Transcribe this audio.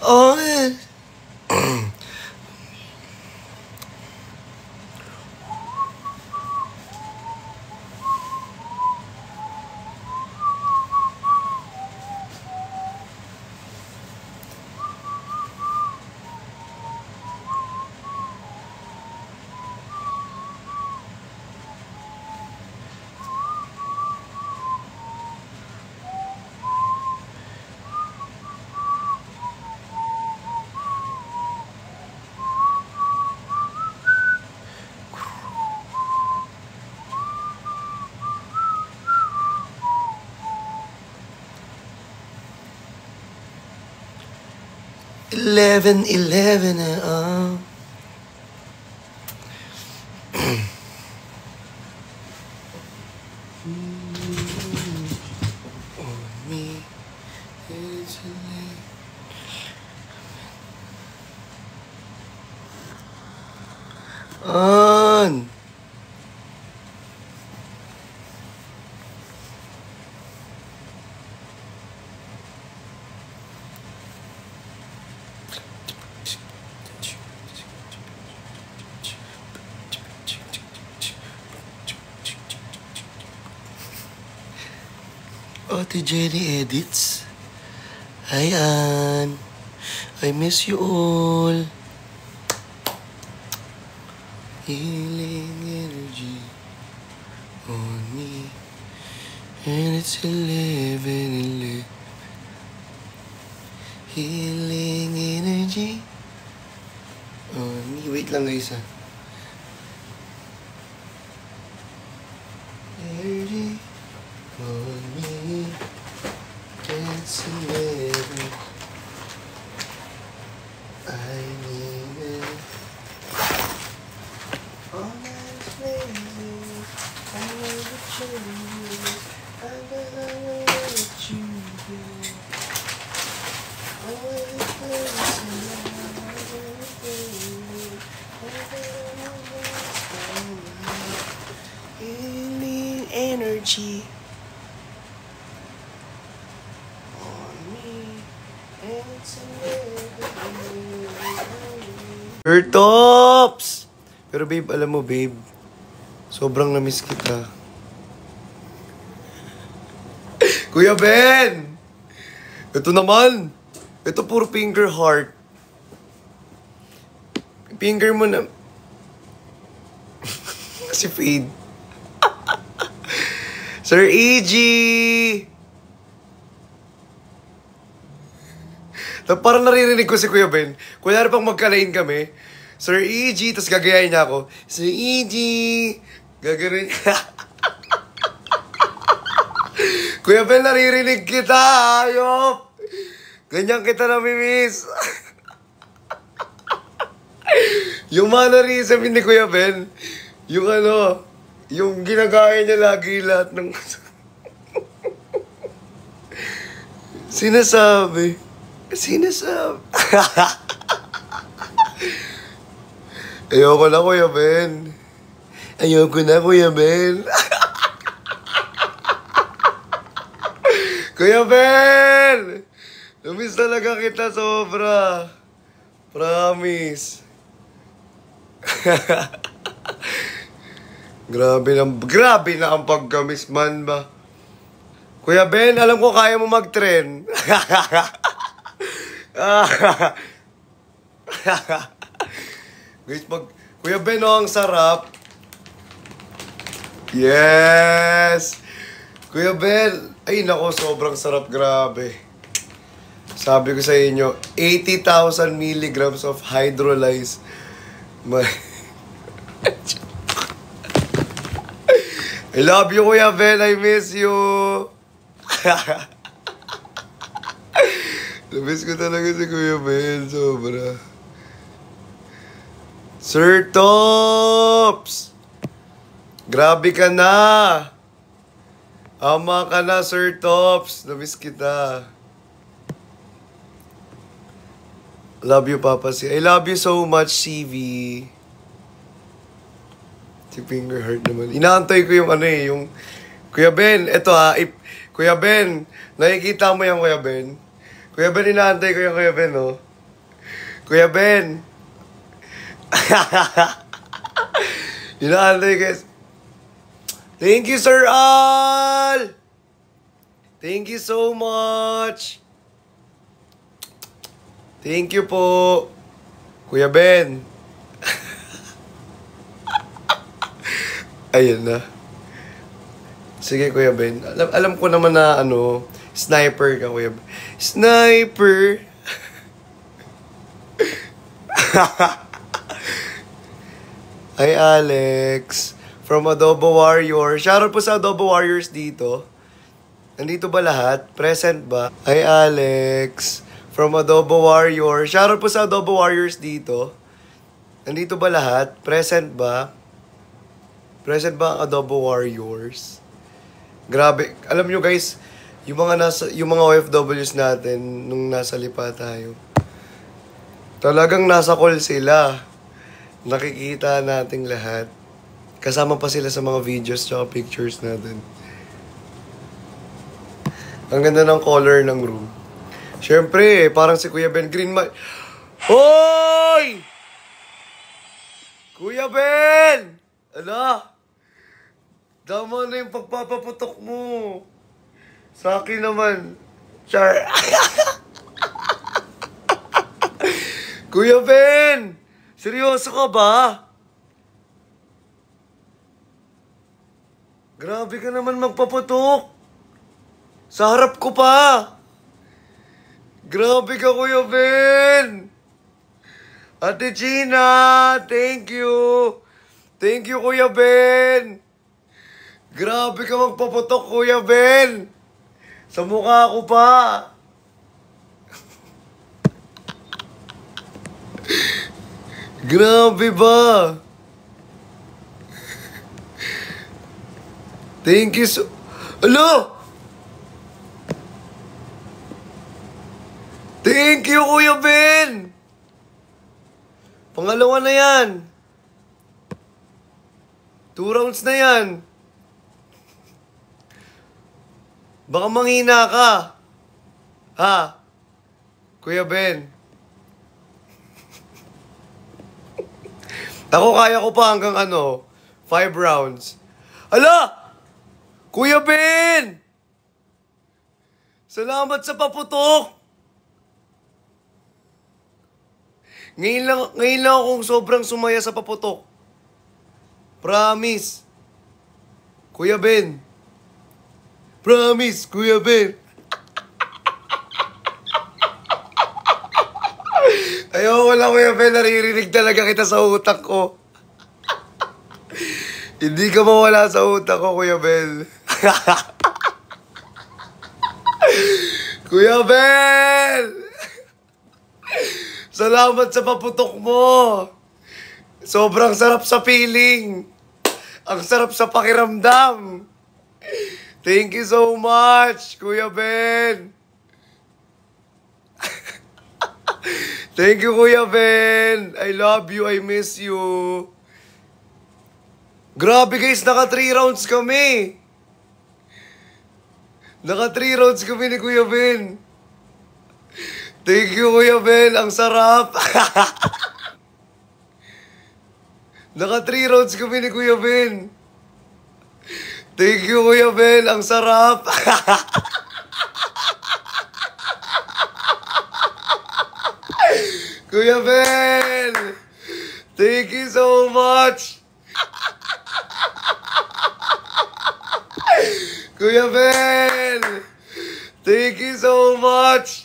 Oh, 11:11 na, On. Ate Jenny Edits. Hi, Ann. I miss you all. Healing energy on me. And it's 11:11. Healing energy on me. Wait lang guys Energy on me. It's 11. I need it. All that's blazing. I want to change. I gotta let you go. All that's blazing. Healing energy on me. It's Her tops! Pero babe, alam mo babe, sobrang na-miss kita. Kuya Ben! Ito naman! Ito puro finger heart. Finger mo na... Kasi fade. Sir E.G! Parang naririnig ko si Kuya Ben. Kunyari pang magkalain kami, Sir E.G, tapos gagayahin niya ako. Sir E.G! Gagawin niya. Kuya Ben, naririnig kita! Ayop! Ganyan kita namimiss. Yung mannerism ni Kuya Ben, yung ano, yung ginagaya niya lagi lahat ng... Sinasabi. Ayoko na, Kuya Ben. Ayoko na, Kuya Ben. Kuya Ben! Namiss talaga kita sobra. Promise. Grabe na ang pagka-miss man ba. Kuya Ben, alam ko kaya mo mag-trend. Guys, Kuya Ben, ang sarap. Yes! Kuya Ben, ay nako, sobrang sarap, grabe. Sabi ko sa inyo, 80,000 milligrams of hydrolyzed. I love you, Kuya Ben. I miss you. Namiss ko talaga si Kuya Ben. Sobra. Sir Tops! Grabe ka na. Ama ka na, Sir Tops. Namiss kita. Love you, Papa C. I love you so much, CV. Si finger heart naman. Inaantay ko yung ano eh, yung... Kuya Ben, eto ha. Kuya Ben, nakikita mo yan, Kuya Ben. Kuya Ben, inaantay ko yung Kuya Ben, oh. Kuya Ben. Inaantay guys. Thank you, Sir Al! Thank you so much. Thank you po. Kuya Ben. Ayun na. Sige, Kuya Ben. Alam ko naman na sniper ka, Kuya Ben. Sniper! Hi, Alex. From Adobo Warrior. Shoutout po sa Adobo Warriors dito. Nandito ba lahat? Present ba? Hi, Alex. From Adobo Warrior. Shoutout po sa Adobo Warriors dito. Nandito ba lahat? Present ba? Present ba ang Adobo Warriors? Grabe. Alam nyo guys, yung mga OFWs natin nung nasa Lipa tayo. Talagang nasa call sila. Nakikita nating lahat. Kasama pa sila sa mga videos at pictures natin. Ang ganda ng color ng room. Siyempre, parang si Kuya Ben Green. Hoy! Kuya Ben! Ala! Tama na yung pagpapaputok mo. Sa akin naman. Char. Kuya Ben! Seryoso ka ba? Grabe ka naman magpaputok. Sa harap ko pa. Grabe ka, Kuya Ben. Ate Gina, thank you. Thank you, Kuya Ben. Grabe ka magpaputok, Kuya Ben. Sa mukha ko pa. Grabe ba? Thank you so... Alo! Thank you, Kuya Ben! Pangalawa na yan. 2 rounds na yan. Baka manghina ka. Ha? Kuya Ben. Ako kaya ko pa hanggang 5 rounds. Ala! Kuya Ben! Salamat sa paputok! Ngayon lang akong sobrang sumaya sa paputok. Promise. Kuya Ben. Promise, Kuya Ben. Ayoko lang, Kuya Ben. Naririnig talaga kita sa utak ko. Hindi ka mawala sa utak ko, Kuya Ben. Kuya Ben! Salamat sa paputok mo. Sobrang sarap sa feeling. Ang sarap sa pakiramdam. Thank you so much, Kuya Ben. Thank you, Kuya Ben. I love you. I miss you. Grabe guys, naka 3 rounds kami. Naka 3 rounds kami ni Kuya Ben. Thank you, Kuya Ben. Ang sarap. Naka 3 rounds kami ni Kuya Ben. Thank you, Kuya Ben. Ang sarap. Kuya Ben! Thank you so much! Kuya Ben! Thank you so much!